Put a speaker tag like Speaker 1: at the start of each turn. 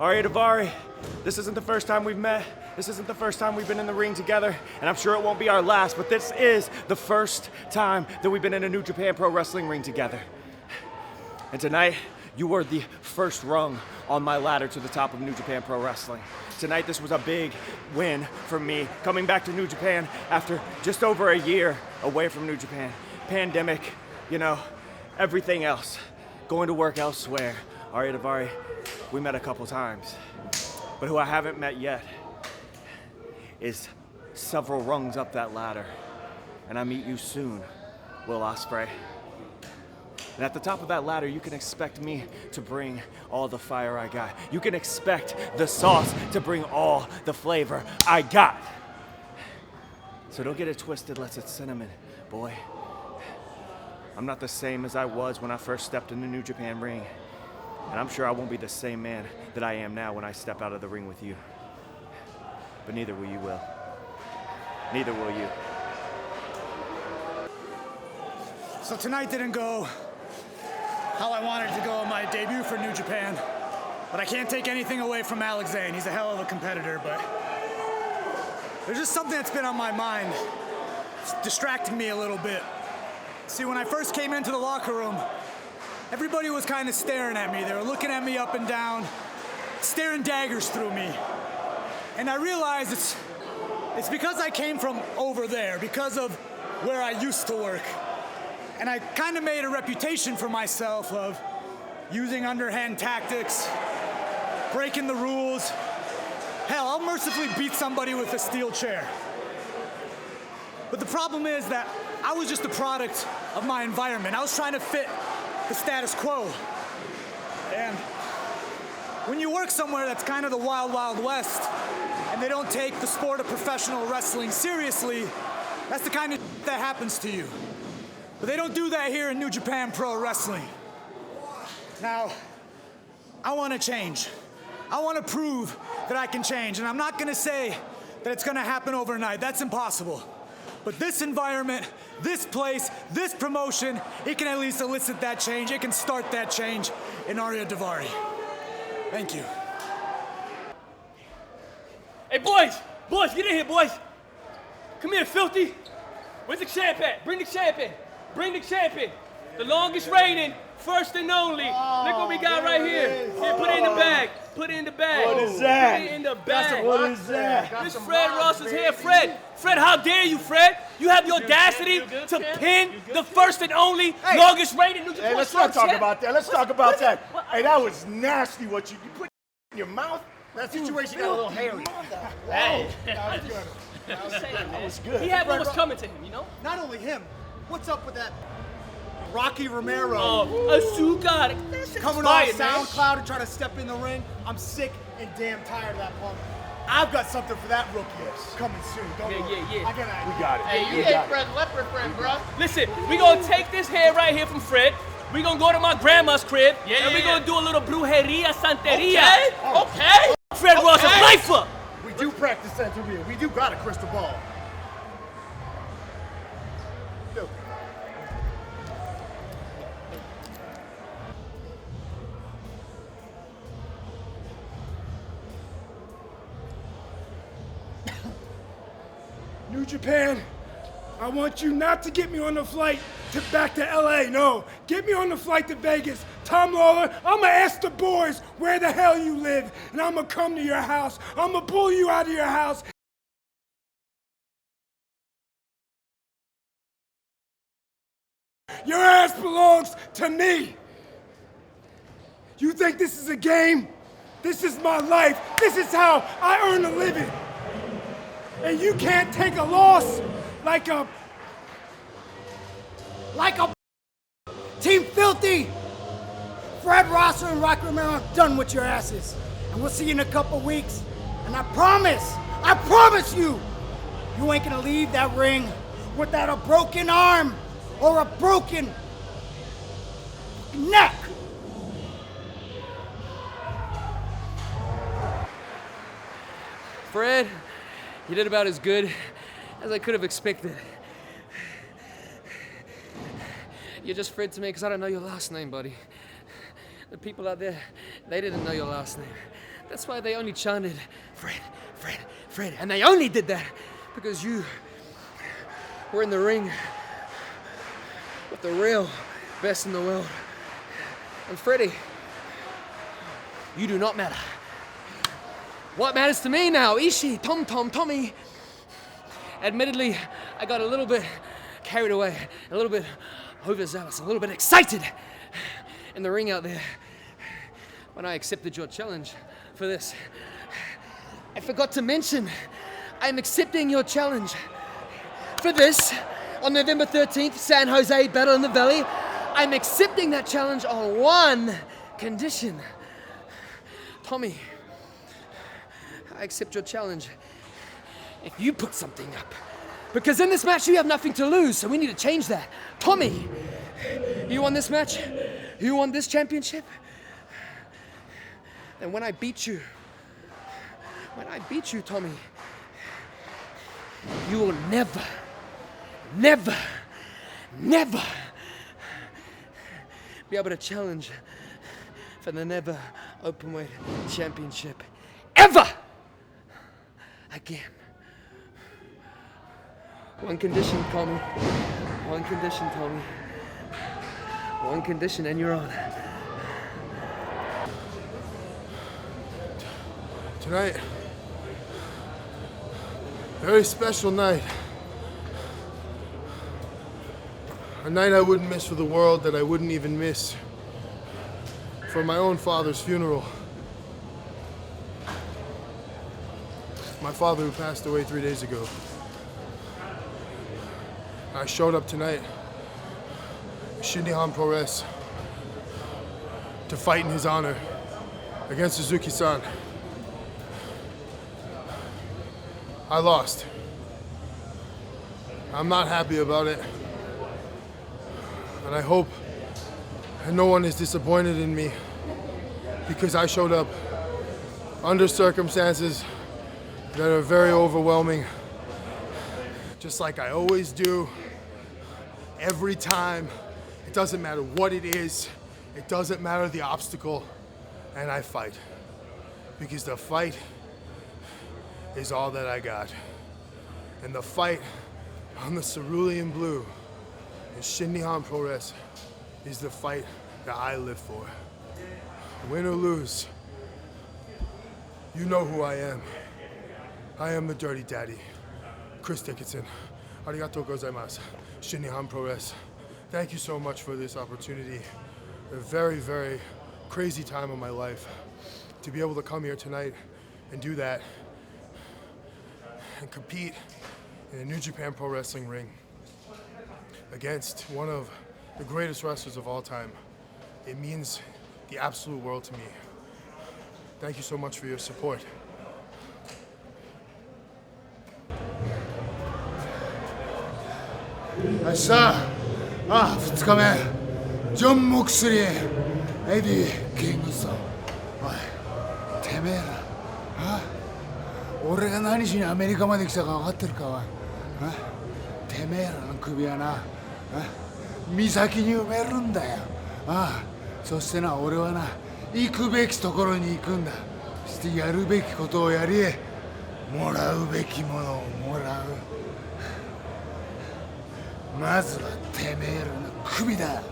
Speaker 1: Aria Daivari, this isn't the first time we've met. This isn't the first time we've been in the ring together, and I'm sure it won't be our last, but this is the first time that we've been in a New Japan Pro Wrestling ring together. And tonight, you were the first rung on my ladder to the top of New Japan Pro Wrestling. Tonight, this was a big win for me, coming back to New Japan after just over a year away from New Japan. Pandemic, you know, everything else. Going to work elsewhere. Aria Daivari, we met a couple times. But who I haven't met yet is several rungs up that ladder. And I meet you soon, Will Ospreay. And at the top of that ladder, you can expect me to bring all the fire I got. You can expect the sauce to bring all the flavor I got. So don't get it twisted unless it's cinnamon, boy. I'm not the same as I was when I first stepped in the New Japan ring. And I'm sure I won't be the same man that I am now when I step out of the ring with you. But neither will you, Will. Neither will you.
Speaker 2: So tonight didn't go how I wanted to go on my debut for New Japan. But I can't take anything away from Alex Zane. He's a hell of a competitor, but there's just something that's been on my mind. It's distracting me a little bit. See, when I first came into the locker room, everybody was kind of staring at me. They were looking at me up and down, staring daggers through me. And I realized it's because I came from over there, because of where I used to work. And I kind of made a reputation for myself of using underhand tactics, breaking the rules. Hell, I'll mercifully beat somebody with a steel chair. But the problem is that I was just a product of my environment. I was trying to fit the status quo. And when you work somewhere that's kind of the wild, wild west, and they don't take the sport of professional wrestling seriously, that's the kind of that happens to you. But they don't do that here in New Japan Pro Wrestling. Now, I want to change. I want to prove that I can change, and I'm not going to say that it's going to happen overnight. That's impossible. But this environment, this place, this promotion, it can at least elicit that change. It can start that change in Aria Daivari. Thank you.
Speaker 3: Hey, boys, get in here, boys. Come here, filthy. Where's the champ at? Bring the champ in. Bring the champ in. The longest reigning, first and only. Look what we got right here. Here, put it in the bag. Put it in the bag.
Speaker 1: What is that?
Speaker 3: Put it in the bag.
Speaker 1: What is that?
Speaker 3: Miss Fred Ross is here. Fred, how dare you, Fred? You have the audacity to pin the first and only longest reigning New Japan.
Speaker 4: Hey, let's not talk about that. Let's talk about that. Hey, that was nasty what you put in your mouth. That situation got a little hairy.
Speaker 3: Hey.
Speaker 4: That was good. That was good.
Speaker 3: He had what was coming to him, you know?
Speaker 5: Not only him, what's up with that Rocky Romero
Speaker 3: Asuka.
Speaker 5: coming off SoundCloud and trying to step in the ring? I'm sick and damn tired of that punk. I've got something for that rookie coming soon. Don't worry.
Speaker 3: Yeah.
Speaker 4: We got it.
Speaker 6: Hey, you hit Fred leopard friend, bro.
Speaker 3: Listen, we gonna take this hair right here from Fred. We gonna go to my grandma's crib, and we gonna do a little brujeria, santeria. Okay. Fred Ross is lifer.
Speaker 4: We do practice Santeria. We do got a crystal ball.
Speaker 7: New Japan, I want you not to get me on the flight back to LA. No, get me on the flight to Vegas. Tom Lawler, I'm gonna ask the boys where the hell you live, and I'm gonna come to your house. I'm gonna pull you out of your house. Your ass belongs to me. You think this is a game? This is my life. This is how I earn a living. And you can't take a loss like a
Speaker 5: Team Filthy! Fred Rosser and Rocky Romero are done with your asses. And we'll see you in a couple weeks. And I promise you, you ain't gonna leave that ring without a broken arm or a broken neck.
Speaker 8: Fred, you did about as good as I could have expected. You're just Fred to me because I don't know your last name, buddy. The people out there, they didn't know your last name. That's why they only chanted, Fred, Fred, Fred. And they only did that because you were in the ring with the real best in the world. And Freddie, you do not matter. What matters to me now? Ishii, Tommy. Admittedly, I got a little bit carried away, a little bit overzealous, a little bit excited in the ring out there when I accepted your challenge for this. I forgot to mention, I'm accepting your challenge for this on November 13th, San Jose Battle in the Valley. I'm accepting that challenge on one condition. Tommy, I accept your challenge if you put something up. Because in this match you have nothing to lose, so we need to change that. Tommy, you won this match? You won this championship? And when I beat you, Tommy, you will never be able to challenge for the never openweight championship ever again. One condition, Tommy. One condition, Tommy. One condition, and you're on.
Speaker 7: Tonight, very special night. A night I wouldn't miss for the world, that I wouldn't even miss for my own father's funeral. My father, who passed away 3 days ago. I showed up tonight,新日本プロレス, to fight in his honor against Suzuki-san. I lost. I'm not happy about it. And I hope no one is disappointed in me, because I showed up under circumstances that are very overwhelming, just like I always do, every time. It doesn't matter what it is, it doesn't matter the obstacle, and I fight. Because the fight is all that I got. And the fight on the cerulean blue in新日本プロレス is the fight that I live for. Win or lose, you know who I am. I am the Dirty Daddy, Chris Dickinson. Arigatou gozaimasu.新日本プロレス. Thank you so much for this opportunity. A very, very crazy time of my life. To be able to come here tonight and do that and compete in a New Japan Pro Wrestling ring against one of the greatest wrestlers of all time. It means the absolute world to me. Thank you so much for your support.
Speaker 9: 明日、2日目、ジョン・モクスリー、エディ・キングソン。おい、てめえら、俺が何しにアメリカまで来たか分かってるか、おい。てめえらの首はな、岬に埋めるんだよ。そしてな、俺はな、行くべきところに行くんだ。そしてやるべきことをやり、もらうべきものをもらう。まずはてめえらの首だ。